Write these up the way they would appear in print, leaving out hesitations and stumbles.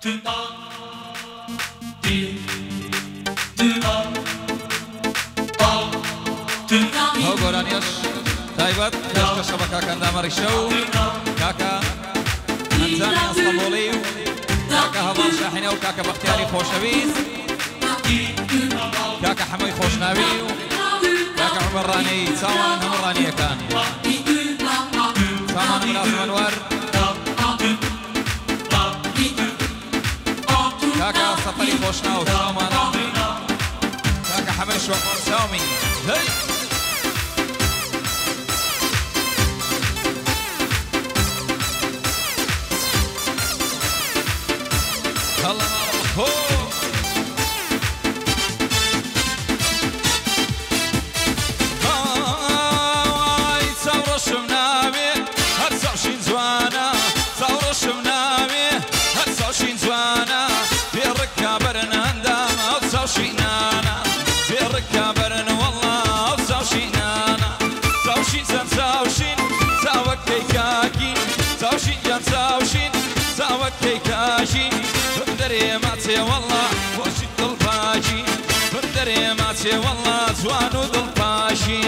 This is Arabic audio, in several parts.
هو گۆرانیش تایبەت کەشکە شەبەکە کەندامەڕی شەو کاکە ئەنجامی ئەستەمبوڵی و کاکە هەڤاڵ شاحینە و کاکە بەختیاری خۆشەویست کاکە حەمەی خۆشناوی و کاکە عومەر ڕانەی چاوان هەموو ڕانیەکان چاوان ملازم ئەنوەر کاکە سەفەری خۆشناو چاوانە کاکە حەمەی شۆفۆر چاومی والله وشد الفاشي فندري ماتي والله زوان الفاشي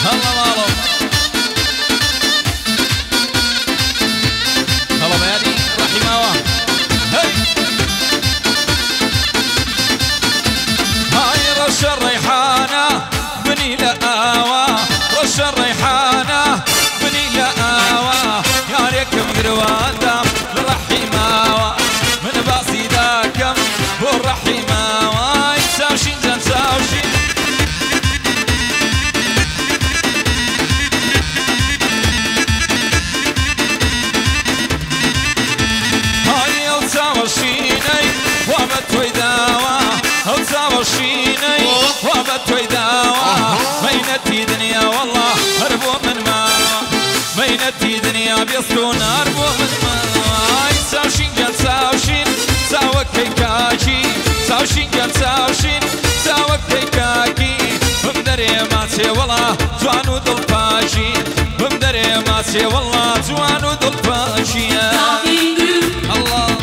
هلا مالو هلا بيادي رحماوه هاي هاي رش الريحانه بني لآوى رش الريحانه بني لآوى يا ريكم قرواده شيني وابتوي داوا مينتي دنيا والله هربوا من ما مينتي دنيا بيصلون هربوا من ما ساوشين قال ساوشين ساوك كيكاكي ساوشين قال ساوشين ساوك كيكاكي بمدري ماتي والله جوان ودلفاشي بمدري ماتي والله جوان ودلفاشي الله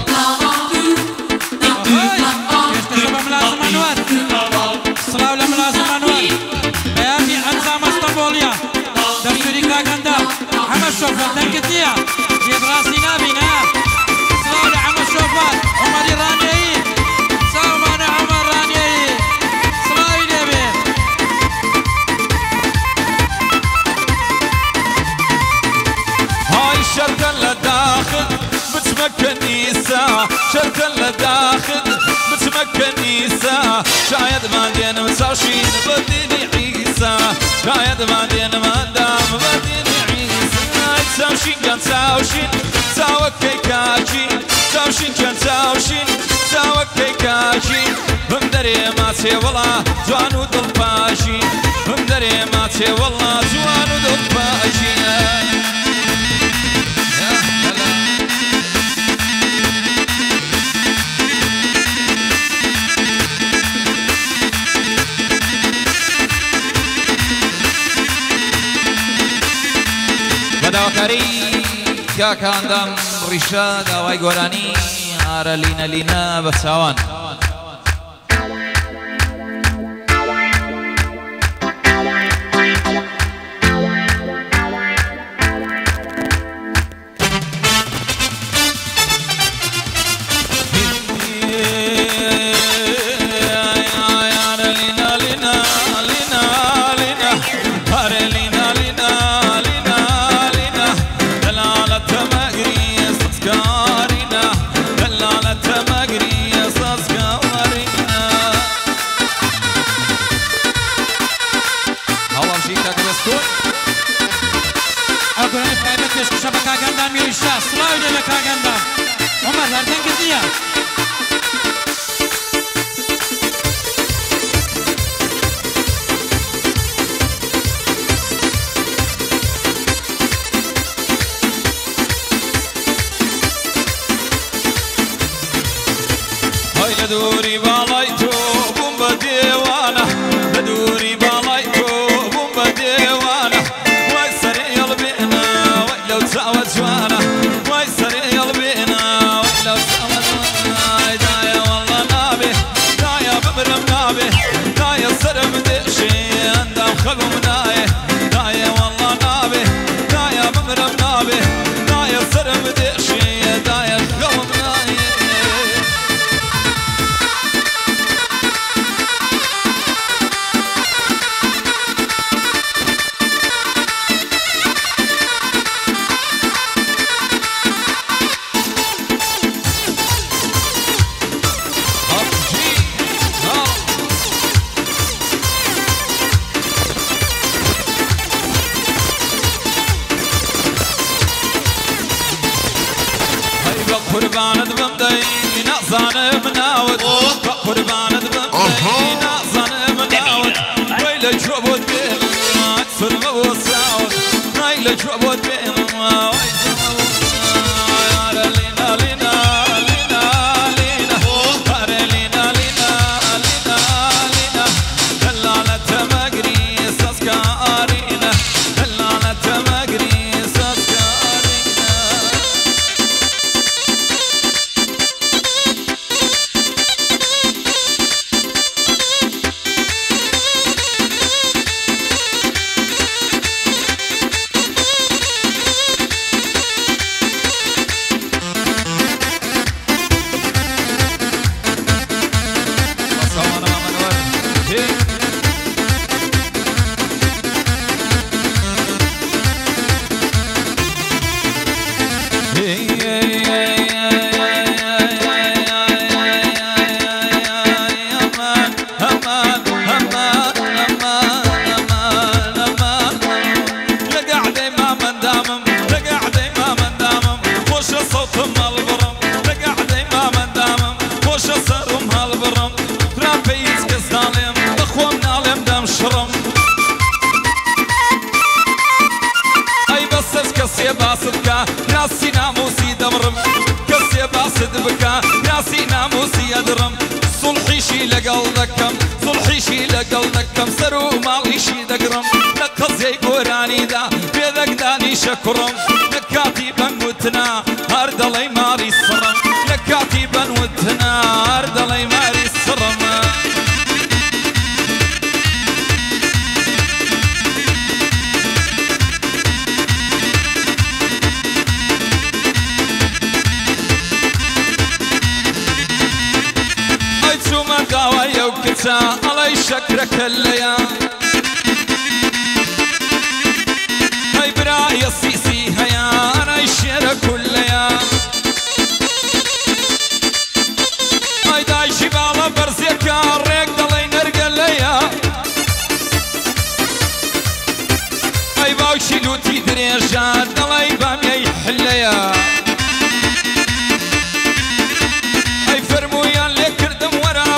صلاة ولا ملازم أنور بياتي أنزام اسطنبوليا دستوري كاكندا حمد شوفر تنكتيا جيب راسي نابينا صلاة ولا حمد شوفر عمر رانيي سلمان عمر رانيي صلاة نبي هاي الشركة لداخل بتمكن نيسا شركة لداخل بتمكن نيسا شايد ما دين مساشين بديني عيسى شايد ما دين ما دام بديني عيسى ساوشين كان ساوشين ساوك كيكاكي ساوشين كان ساوشين ساوك كيكاكي بمدري ماتي والله جوان ودلفاشي بمدري ماتي والله جوان ودلفاشي داوكاري كاكا عندم رشاد واي غوراني ارى لينا لينا بساوان شبكة قندام يرشا صلاة لك قندام عمر هردن كذية هاي لدوري بالايتو بوم بديوانا لدوري بالايتو بوم بديوانا واي سريع يلبينا لو تساوى جوانا واي سريع بابي داير سرم ديشي داير خلم نايم قربانت بمدي نعزان مناود قربانت بمدي نعزان مناود ويلك شعبود بين اكثر موساود ويلك شعبود بين لينا لينا لينا لينا لينا لينا لينا دلالة مقريس اسكارينا دلالة مقريس اسكارينا ناسي ناموسي دمرم كسي باسد بكا ناسي ناموسي ادرم صلحي شي لقلدكم صلحي شي لقلدكم سرو مالي شي دقرم لقزي قوراني دا بيدك داني شكرم لكاتي بنوتنا هارد الله ماري السرم لكاتي بنوتنا هارد الله ماري السرم داوية وكتا الله يشكرك الليا هاي براي السيسي هيا انا يشيرك كليا هاي داي شبالة برزيكا ريك دالي نرقل ليا هاي باوشي لوتي دريجات دالي باميا يحليا هاي فرمويا اللي كردم ورا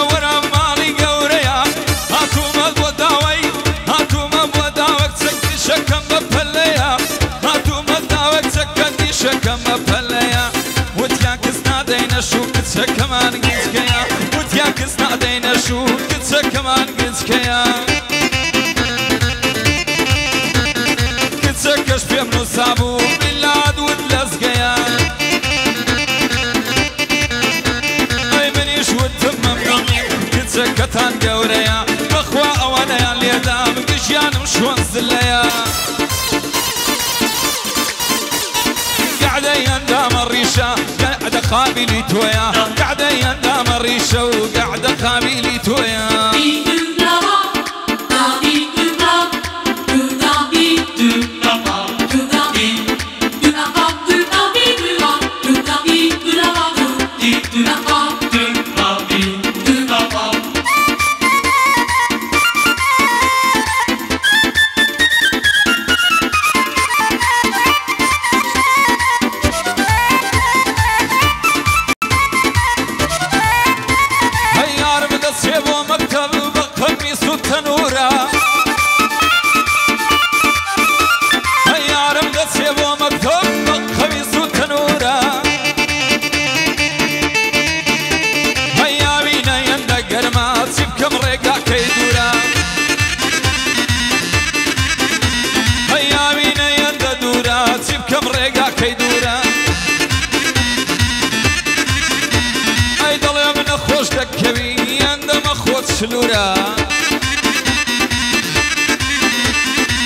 شكم بفليا هاتو مداوك سكندي شكم بفليا وتياكس نادينا شو كتسا كمان قنسكيا وتياكس نادينا شو كتسا كمان قنسكيا كتسا كشفي منو سابو بلاد ودلزكيا اي منيش وتمم يومي كتسا كتان قوريا بخوا اوانيا اللي دام قشيان مشوان زليا قاعدة يندام الريشة قاعدة خابيلي تويا قاعدة يندام الريشة وقاعدة خابيلي تويا شلورا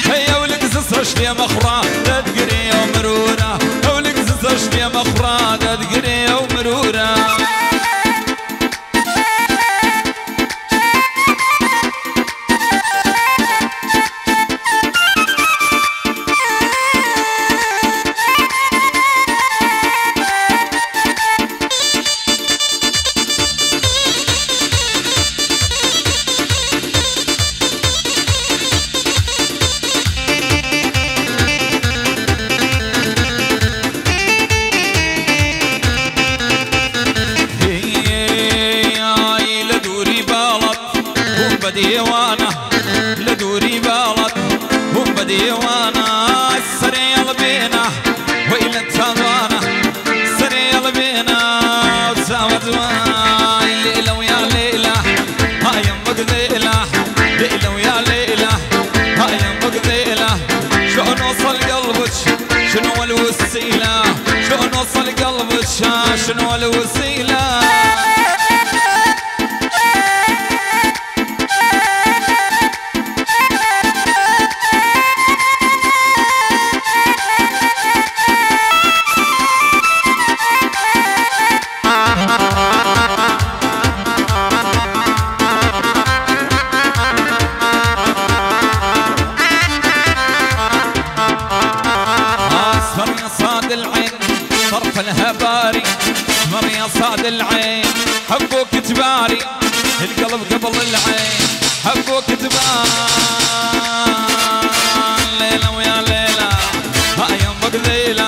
هيا ولد زشتي مخرا تدقري ومرورة ولك زشتي مخرا تدقري ومرورة ديوانا لدوري بالط هم بديوانا سريال بينا وإلى التضوانا سريال بينا وساوت واي ليلة ويا ليلة هاي يمك ليلة ليلة ويا ليلة هاي يمك ليلة شلون وصل قلبك شنو الوسيلة شلون وصل قلبك شنو الوسيلة طرف الهباري اسمر يا صاد العين حبوك تباري القلب قبل العين حبوك تباري ليلة ويا ليلة هاي يمك ليلة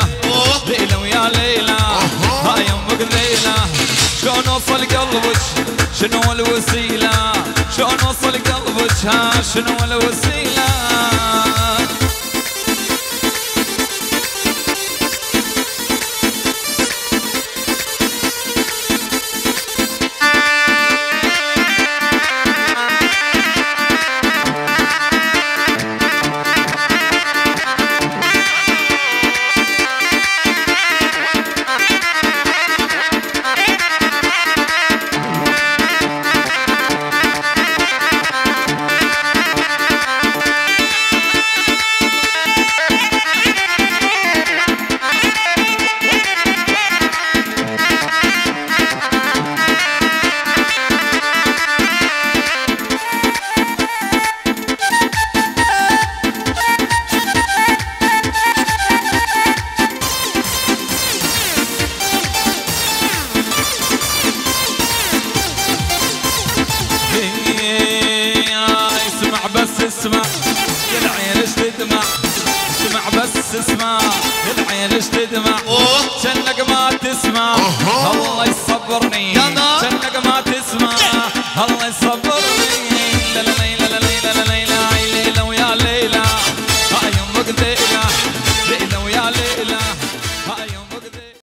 ليلة ويا ليلة هاي يمك ليلة شلون وصل قلبك شنو الوسيلة شلون وصل قلبك شنو الوسيلة اسمع العين ايش تدمع اسمع بس اسمع العين ايش تدمع شنك ما تسمع الله يصبرني